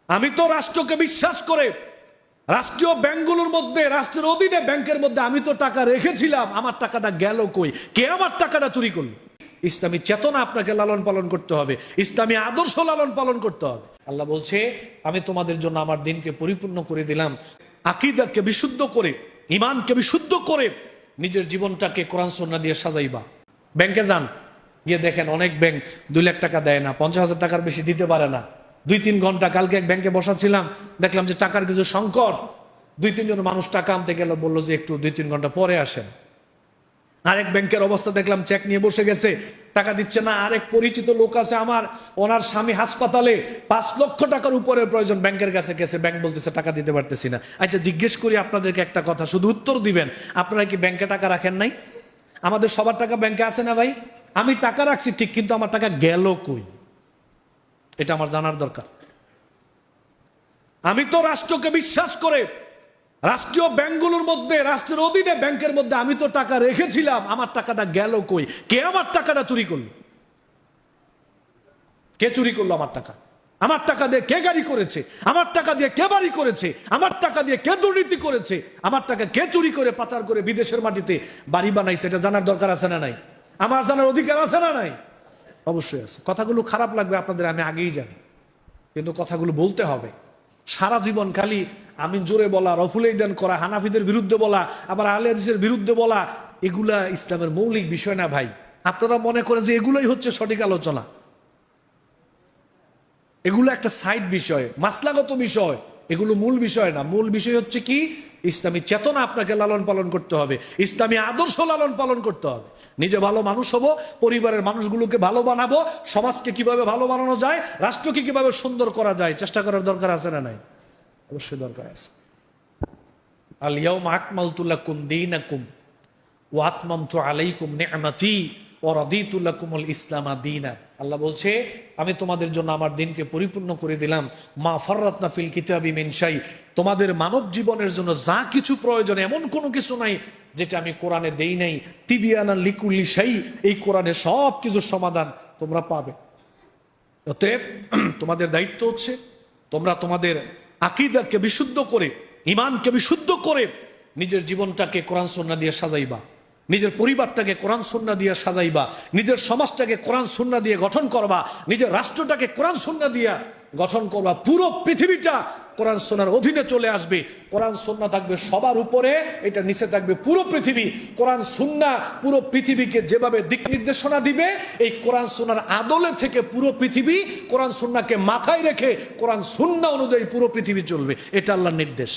আমি তো রাষ্ট্রকে বিশ্বাস করে রাষ্ট্রীয় ব্যাংকগুলোর মধ্যে, রাষ্ট্রের অধীনে ব্যাংকের মধ্যে আমি তো টাকা রেখেছিলাম, আমার টাকাটা গেল কই? কে আমার টাকাটা চুরি করলো? ইসলামী চেতনা আপনাকে লালন পালন করতে হবে, ইসলামী আদর্শ লালন পালন করতে হবে। আল্লাহ বলছে, আমি তোমাদের জন্য আমার দিনকে পরিপূর্ণ করে দিলাম। আকীদাকে বিশুদ্ধ করে, ঈমানকে বিশুদ্ধ করে নিজের জীবনটাকে কোরআন সুন্নাহ দিয়ে সাজাইবা। ব্যাংকে যান, গিয়ে দেখেন অনেক ব্যাংক 2 লাখ টাকা দেয় না, 50,000 টাকার বেশি দিতে পারে না। 2-3 ঘন্টা, কালকে এক ব্যাংকে বসাছিলাম, দেখলাম যে টাকার কিছু সংকট। 2-3 জন মানুষ টাকা আনতে গেল, বললো যে একটু 2-3 ঘন্টা পরে আসেন। আরেক ব্যাংকের অবস্থা দেখলাম, চেক নিয়ে বসে গেছে, টাকা দিচ্ছে না। আরেক পরিচিত লোক আছে আমার, ওনার স্বামী হাসপাতালে, 5 লক্ষ টাকার উপরে প্রয়োজন, ব্যাংকের কাছে গেছে, ব্যাংক বলতেছে টাকা দিতে পারতেছি না। আচ্ছা, জিজ্ঞেস করি আপনাদেরকে একটা কথা, শুধু উত্তর দিবেন, আপনারা কি ব্যাংকে টাকা রাখেন নাই? আমাদের সবার টাকা ব্যাংকে আছে না ভাই? আমি টাকা রাখছি ঠিক, কিন্তু আমার টাকা গেল কই? এটা আমার জানার দরকার। আমি তো রাষ্ট্রকে বিশ্বাস করে রাষ্ট্রীয় ব্যাংকগুলোর মধ্যে, রাষ্ট্রের অধীনে ব্যাংকের মধ্যে আমি তো টাকা রেখেছিলাম, আমার টাকাটা গেল কই? কে আমার টাকাটা চুরি করলো? কে চুরি করলো আমার টাকা? আমার টাকা দিয়ে কে গাড়ি করেছে? আমার টাকা দিয়ে কে বাড়ি করেছে? আমার টাকা দিয়ে কে দুর্নীতি করেছে? আমার টাকা কে চুরি করে পাচার করে বিদেশের মাটিতে বাড়ি বানাইছে? এটা জানার দরকার আছে না নাই? আমার জানার অধিকার আছে না নাই? অবশ্যই আছে। কথাগুলো খারাপ লাগবে আপনাদের, আমি আগেই জানি, কিন্তু কথাগুলো বলতে হবে। সারা জীবন খালি আমি জোরে বলা, রফুলাইদান করা, হানাফিদের বিরুদ্ধে বলা, আবার আহলে হাদিসের বিরুদ্ধে বলা, এগুলা ইসলামের মৌলিক বিষয় না ভাই। আপনারা মনে করেন যে এগুলাই হচ্ছে সঠিক আলোচনা। এগুলো একটা সাইড বিষয়, মাসলাগত বিষয়, এগুলো মূল বিষয় না। মূল বিষয় হচ্ছে কি? ইসলামী চেতনা আপনাকে লালন পালন করতে হবে, ইসলামী আদর্শ লালন পালন করতে হবে। নিজে ভালো মানুষ হব, পরিবারের মানুষগুলোকে ভালো বানাবো, সমাজকে কিভাবে ভালো বানানো যায়, রাষ্ট্রকে কিভাবে সুন্দর করা যায়, চেষ্টা করার দরকার আছে না নাই? অবশ্যই দরকার আছে। আল ইয়াউমা আকমালতু লাকুম দীনাকুম ওয়া আতমামতু আলাইকুম নি'মাতি ওয়া রাদিতু লাকুমুল ইসলামা দীনা। আল্লাহ বলছে, আমি তোমাদের জন্য আমার দিনকে পরিপূর্ণ করে দিলাম। মা ফাররাতনা ফিল কিতাবি মিন শাই, তোমাদের মানব জীবনের জন্য যা কিছু প্রয়োজন, এমন কোনো কিছু নাই যেটা আমি কোরআনে দেই নাই। তিবিয়ানান লিকুল্লি শাই, এই কোরআনে সব কিছুর সমাধান তোমরা পাবে। অতএব তোমাদের দায়িত্ব হচ্ছে, তোমরা তোমাদের আকীদাকে বিশুদ্ধ করে, ঈমানকে বিশুদ্ধ করে নিজের জীবনটাকে কোরআন সুন্নাহ দিয়ে সাজাইবা, নিজের পরিবারটাকে কোরআন সুন্নাহ দিয়ে সাজাইবা, নিজের সমাজটাকে কোরআন সুন্নাহ দিয়ে গঠন করবা, নিজের রাষ্ট্রটাকে কোরআন সুন্নাহ দিয়ে গঠন করবা। পুরো পৃথিবীটা কোরআন সুন্নাহর অধীনে চলে আসবে। কোরআন সুন্নাহ থাকবে সবার উপরে, এটা নিচে থাকবে পুরো পৃথিবী। কোরআন সুন্নাহ পুরো পৃথিবীকে যেভাবে দিক নির্দেশনা দিবে, এই কোরআন সুন্নাহর আদলে থেকে পুরো পৃথিবী কোরআন সুন্নাহকে মাথায় রেখে কোরআন সুন্নাহ অনুযায়ী পুরো পৃথিবী চলবে। এটা আল্লাহর নির্দেশ।